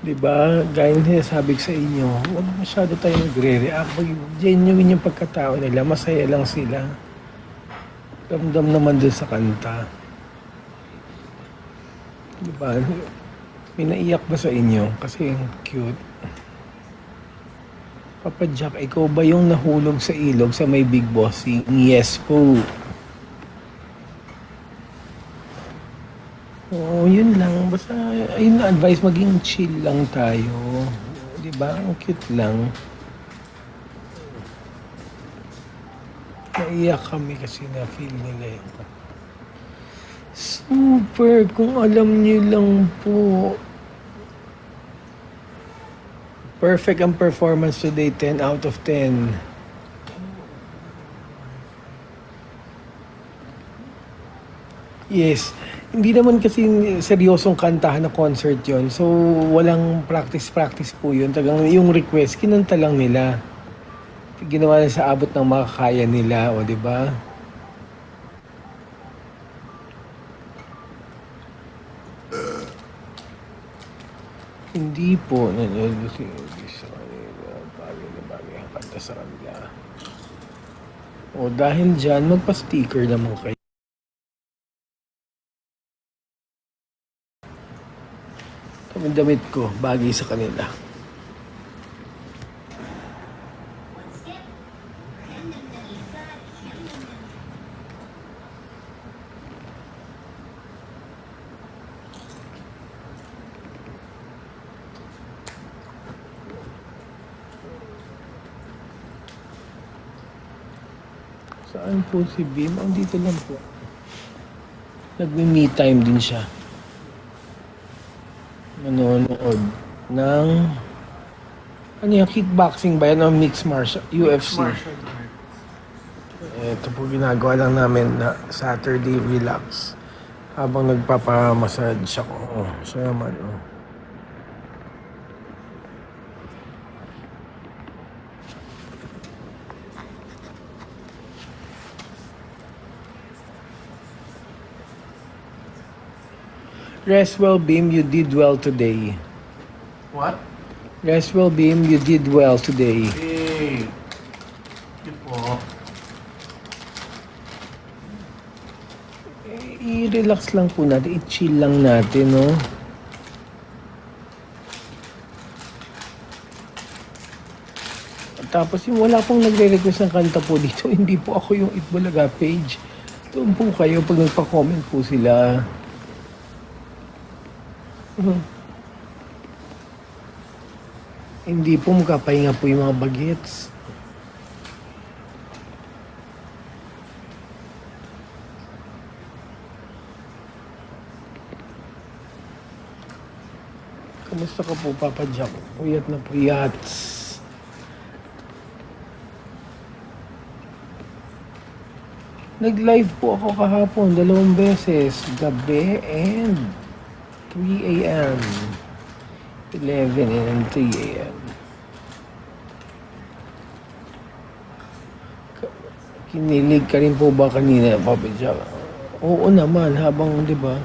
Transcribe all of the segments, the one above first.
'Di ba? Gaya ng sinasabi ko sa inyo, huwag masyado tayong nagre-react. Genuine yung pagkatao nila, masaya lang sila. Ramdam naman dun sa kanta. 'Di ba? May naiyak ba sa inyo? Kasi ang cute. Papa Jack, ikaw ba yung nahulog sa ilog sa may Big Bossing? Yes po. Oo, yun lang. Basta, ayun na advice, maging chill lang tayo. Di ba? Ang cute lang. Naiyak kami kasi na-feel nila yun. Super! Kung alam niyo lang po. Perfect ang performance today, 10 out of 10. Yes. Hindi naman kasi seryosong kantahan na concert yon. So, walang practice-practice po yun. Tagang yung request, kinanta lang nila. Ginawa na sa abot ng makakaya nila, o di ba? Hindi po nanonood kasi sa kanila. Bagay na bagay ang kanta sa kanila. O dahil dyan, magpa-sticker naman kayo. Ang damit ko, bagay sa kanila. Saan po si Bim? Andito lang po. Nagme-me time din siya. Nanonood ng ano yung kickboxing ba yan o mixed martial UFC? Ito po ginagawa lang namin na Saturday relax habang nagpapamassage ako. Oh, siya naman oh. Rest well, Bim, you did well today. What? Rest well, Bim, you did well today. Hey! Yun po. I-relax lang po natin, i-chill lang natin, no? Tapos yung wala pong nagre-request ng kanta po dito, hindi po ako yung Itbulaga page. Doon po kayo pag nagpa-comment po sila. Hindi po magkapahinga po yung mga bagets. Kamusta ka po, Papa Jack? Puyat na puyat. Nag-live po ako kahapon, 2 beses. Gabi and 3 a.m. 11 and 3 a.m. Kinilig ka rin po ba kanina, Papa Jack? Oo naman, habang, di ba?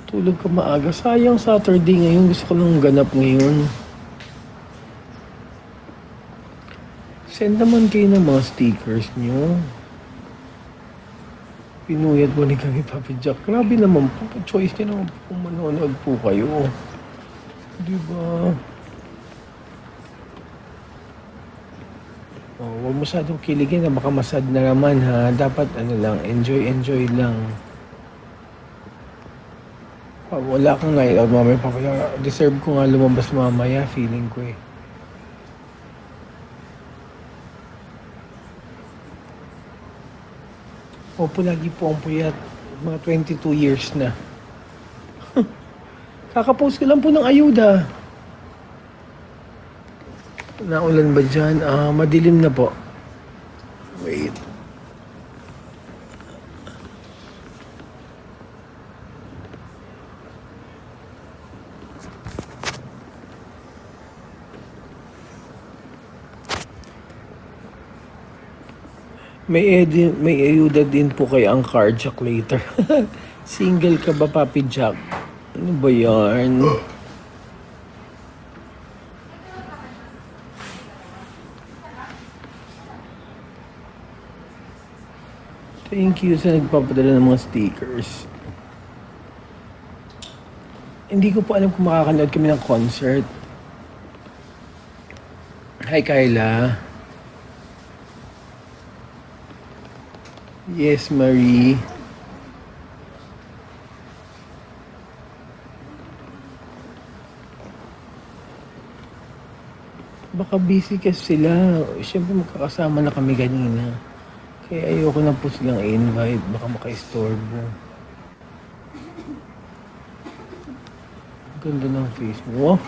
Tulog ka maaga. Sayang Saturday ngayon. Gusto ko lang ganap ngayon. Send naman kayo ng mga stickers nyo. Pinuyat mo ni kami, Papa Jack. Grabe naman po. Choice niya naman po kung manonood po kayo. Di ba? Oh, huwag masyadong kiligin na baka masad na naman ha. Dapat ano lang, enjoy lang. Wala kang night out mamaya, Papa Jack. Deserve ko nga lumabas mamaya, feeling ko eh. Opo, lagi po ang puyat. Mga 22 years na. Kakapost ko lang po ng ayuda. Naulan ba dyan? Madilim na po. Wait. May ayuda din po kay ang carjack later. Single ka ba, Papi Jack? Ano ba yan? Thank you sa nagpapadala ng mga stickers. Hindi ko po alam kung makakanood kami ng concert. Hi, Kyla. Yes, Marie. Baka busy kasi sila. Siyempre magkakasama na kami kanina. Kaya ayoko na po silang i-invite. Baka maka-istorbo. Ganda ng face mo. Oh,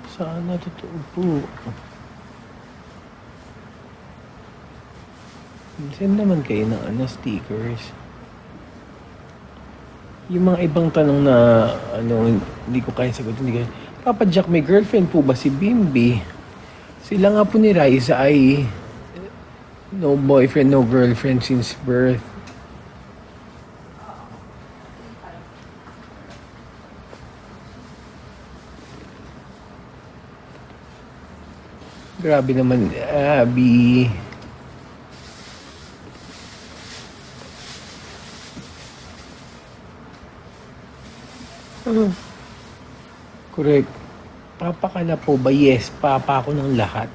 sana totoo po. Send naman kayo ng stickers. Yung mga ibang tanong na hindi ko kaya sagutin. Hindi kaya. Papa Jack, may girlfriend po ba si Bimbi? Sila nga po ni Raisa ay no boyfriend, no girlfriend since birth. Grabe naman, Abby. Correct. Papa ka na po ba? Yes, papa ako ng lahat.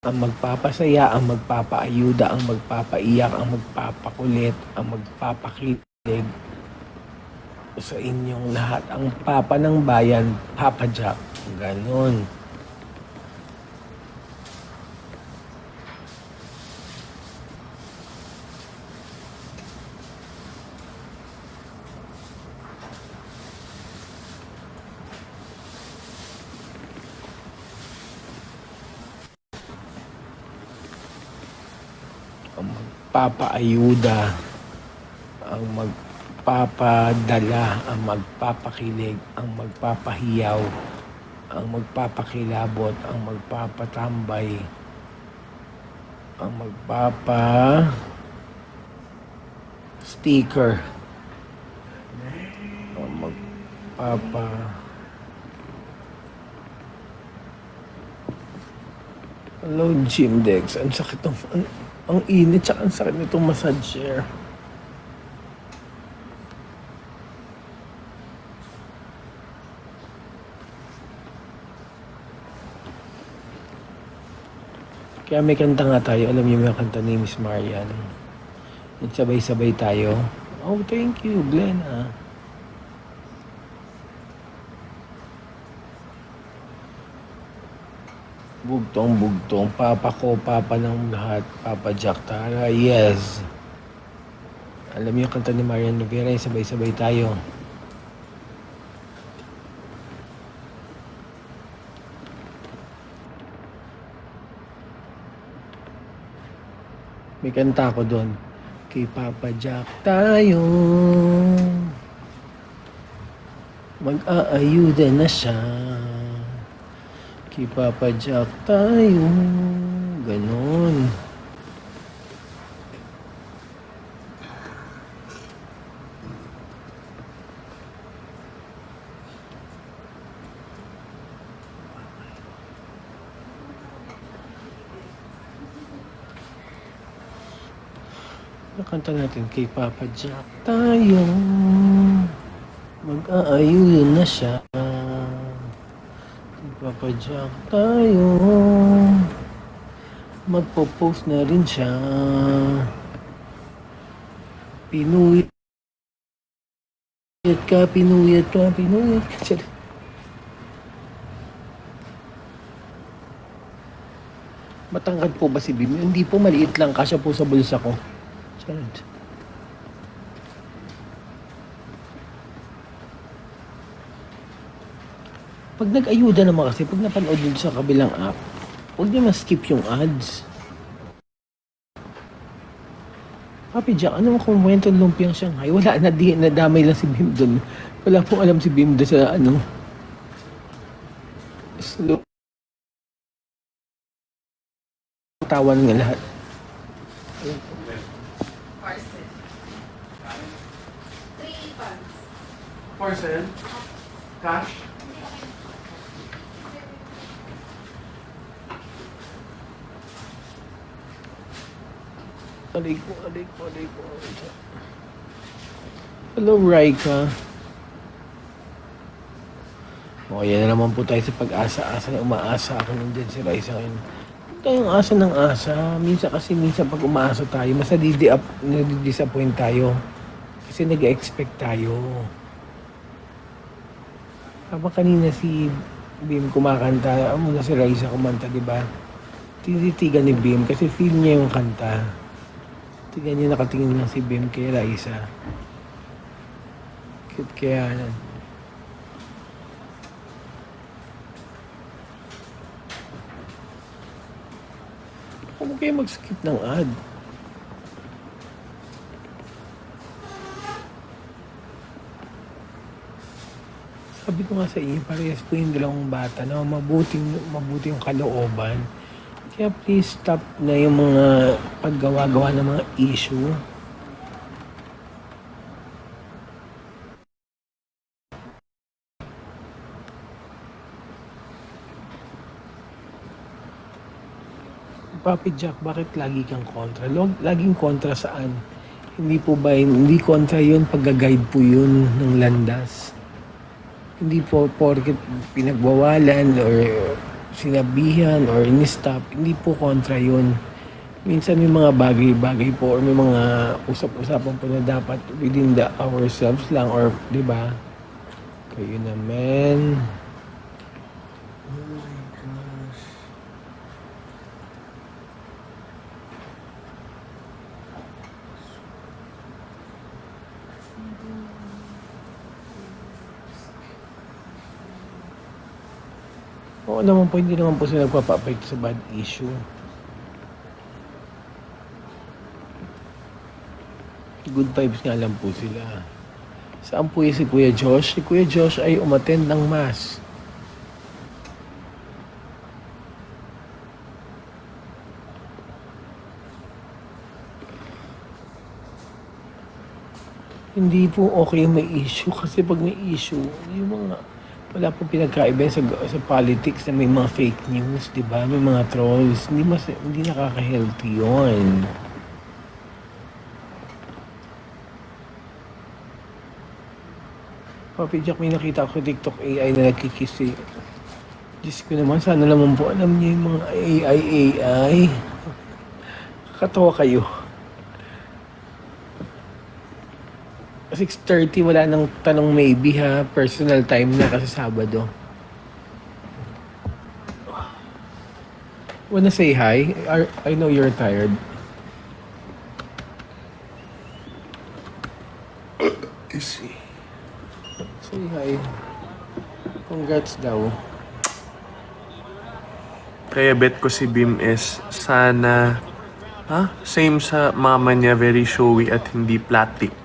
Ang magpapasaya, ang magpapaayuda, ang magpapaiyak, ang magpapakulit, ang magpapakilig sa inyong lahat. Ang papa ng bayan, Papa Jack. Ganon. Ang magpapaayuda, ang magpapadala, ang magpapakilig, ang magpapahiyaw, ang magpapakilabot, ang magpapatambay, ang sticker, ang Hello, Jim Dex. Ang sakit ang init tsaka ang sakit nitong massage chair. Kaya may kanta nga tayo. Alam niyo may kanta ni Miss Marian. Nagsabay-sabay tayo. Oh, thank you, Glenna. Bugtong-bugtong. Papa ko, papa ng lahat. Papa Jack Tara. Yes. Alam niyo yung kanta ni Marian Rivera. Sabay-sabay tayo. May kanta ko doon. Kay Papa Jack tayo. Mag-aayuda na siya. Kay Papa Jack tayo. Ganon. Nakanta natin kay Papa Jack tayo. Mag-aayuda na siya. Papa Jack tayo. Magpo-post na rin siya. Pinuyat ka, pinuyat ka, pinuyat ka. Matangkad po ba si Bim? Hindi po, maliit lang. Kasya po sa bulsa ko. Charot. Pag nag-ayuda naman kasi, pag napanood nyo sa kabilang app, huwag nyo ma-skip yung ads. Papi Jack, ano mo kung kwento ng lumpiang Shanghai? Wala, nadamay lang si Bim doon. Wala pong alam si Bim doon sa slow. Tawan nga lahat. Parcel. 3 pants. Parcel? Cash? Aray ko. Hello, Raika. O, yan na naman po tayo sa pag-asa-asa na umaasa ako nandyan si Raisa ngayon. Tayong asa ng asa. Minsan pag umaasa tayo, mas nadidisappoint tayo. Kasi nag-expect tayo. Habang kanina si Bim kumakanta, muna si Raisa kumanta, di ba? Tinitigan ni Bim kasi feel niya yung kanta. Tingnan niya nakatingin lang si Bim kay Raisa. Cute kaya yan. Huwag kayo mag-skip ng ad. Sabi ko nga sa inyo, parehas po yung dalawang bata na mabuti yung kalooban. Kaya please stop na yung mga paggawa-gawa ng mga issue. Papi Jack, bakit lagi kang kontra? Laging kontra saan? Hindi po ba, hindi kontra yun, pagga-guide po yun ng landas. Hindi po porket pinagbawalan or sinabihan or in-stop, hindi po kontra yun. Minsan may mga bagay-bagay po or may mga usap-usapan po na dapat within ourselves lang or, di ba? Kayo naman. Oh my gosh. Oo naman po, hindi naman po sila nagpapapait sa bad issue. Good vibes nga lang po sila. Saan po si Kuya Josh? Si Kuya Josh ay umattend ng mass. Hindi po okay yung may issue kasi pag may issue, yung mga wala po pinagkaiba sa politics na may mga fake news, di ba? May mga trolls. Hindi nakaka-healthy yun. Papi Jack, may nakita ko sa TikTok AI na nagkikiss eh. Diyos ko naman, sana naman po alam niyo yung mga AI. Kakatawa kayo. 6:30, wala nang tanong maybe ha. Personal time na kasi Sabado. Wanna say hi? I know you're tired. Easy. Say hi. Congrats daw. Kaya bet ko si Bim is sana same sa mama niya, very showy at hindi plastic.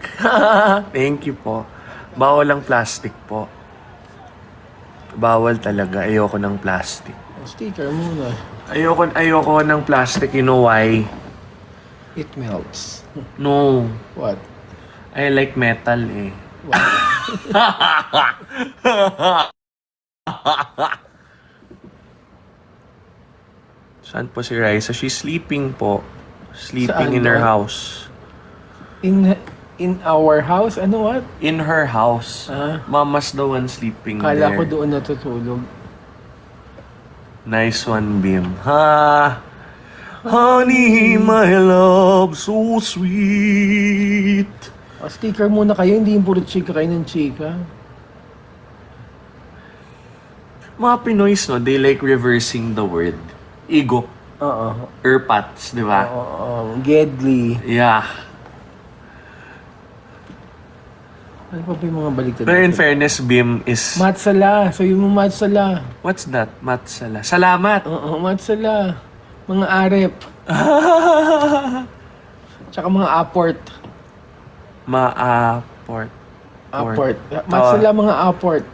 Thank you po. Bawal ang plastic po. Bawal talaga. Ayoko ng plastic. Sticker muna. Ayoko ng plastic. You know why? It melts. No. What? I like metal eh. Saan po si Raisa? She's sleeping po. Sleeping Saan in her ba? house. In our house? Ano what? In her house. Ah. Mama's the one sleeping Kala there. ko doon natutulog. Nice one, Bim. Ha! Honey, my love, so sweet. Sticker muna kayo, hindi yung puro chika kayo ng chika. Mga Pinoys, no, they like reversing the word. Ego. Oo. Erpats, di ba? Oo. Gedli. Yeah. Ano pa ba yung mga baliktad? Pero in fairness, Bim is... Matsala. So yung mga matsala. What's that? Matsala. Salamat! Oo, matsala. Mga arep. Tsaka mga aport. Ma-aport. Aport. Matsala mga aport.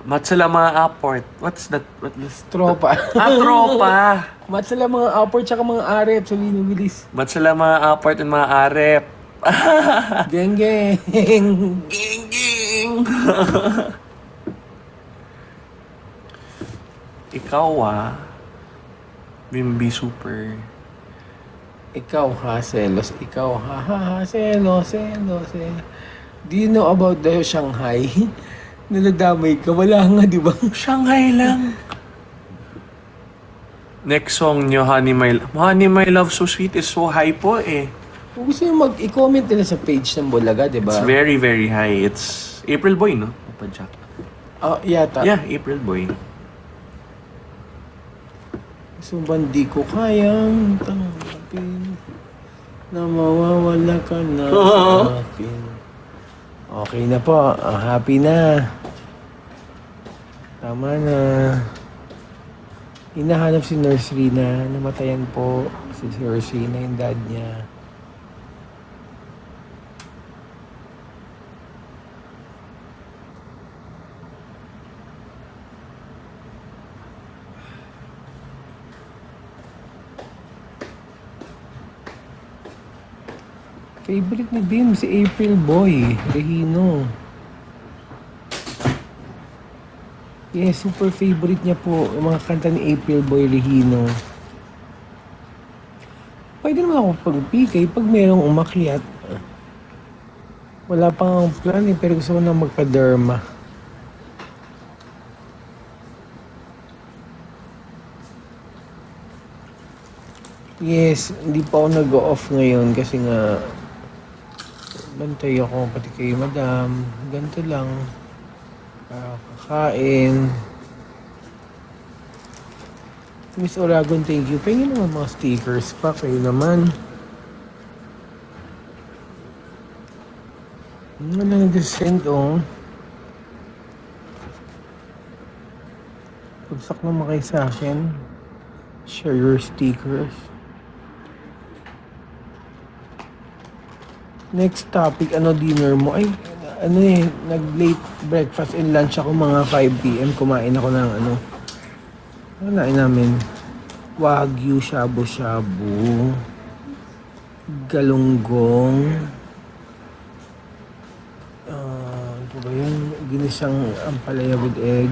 Matsala mga aport. What's that? Tropa. Tropa! Matsala mga aport tsaka mga arep. Sabihin mo bilis. Matsala mga aport and mga arep. Geng geng. Ging, ging. Galing! Ikaw Bimbi Super. Ikaw ha, selos. Ikaw ha, selos. Do you know about the Shanghai? Naladamay ka. Wala nga, di ba? Shanghai lang. Next song nyo, Honey My Love So Sweet is so high po eh. Kung gusto nyo i-comment nila sa page ng Bulaga, di ba? It's very, very high. It's April Boy, no? Papa Jack. Yata. Yeah, April Boy. So, di ko kayang tanggapin na mawawala ka na sa akin. Okay na po. Happy na. Tama na. Hinahanap si Nurse Rina. Namatayan po si Nurse Rina, yung dad niya. Favorite ni Bim, si April Boy, Regino. Yes, super favorite niya po yung mga kanta ni April Boy Regino. Pwede naman ako pag-PK pag merong umakyat. Wala pang plan eh, pero gusto ko na magpa-derma. Yes, hindi pa ako nag-off ngayon kasi nga bantay ako pati kay madam. Ganito lang. Kakain. Miss Oragon, thank you. Pahingin naman mga stickers pa. Kayo naman. Ano na nag-send Pagsak naman kayo sa akin. Share your stickers. Next topic, dinner mo? Ay, nag-late breakfast and lunch ako mga 5 p.m. Kumain ako ng Kumain namin. Wagyu, shabu-shabu, galunggong, ano ba yun? Ginisang ampalaya with egg.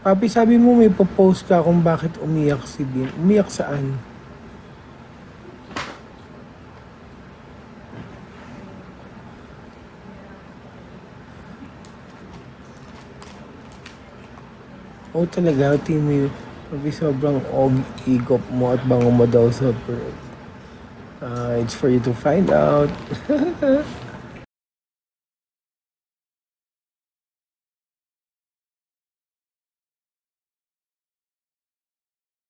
Papi, sabi mo may post ka kung bakit umiyak si Bim. Umiyak saan? Talaga, Timmy. Sabi sobrang igop mo at bango mo daw sa it's for you to find out.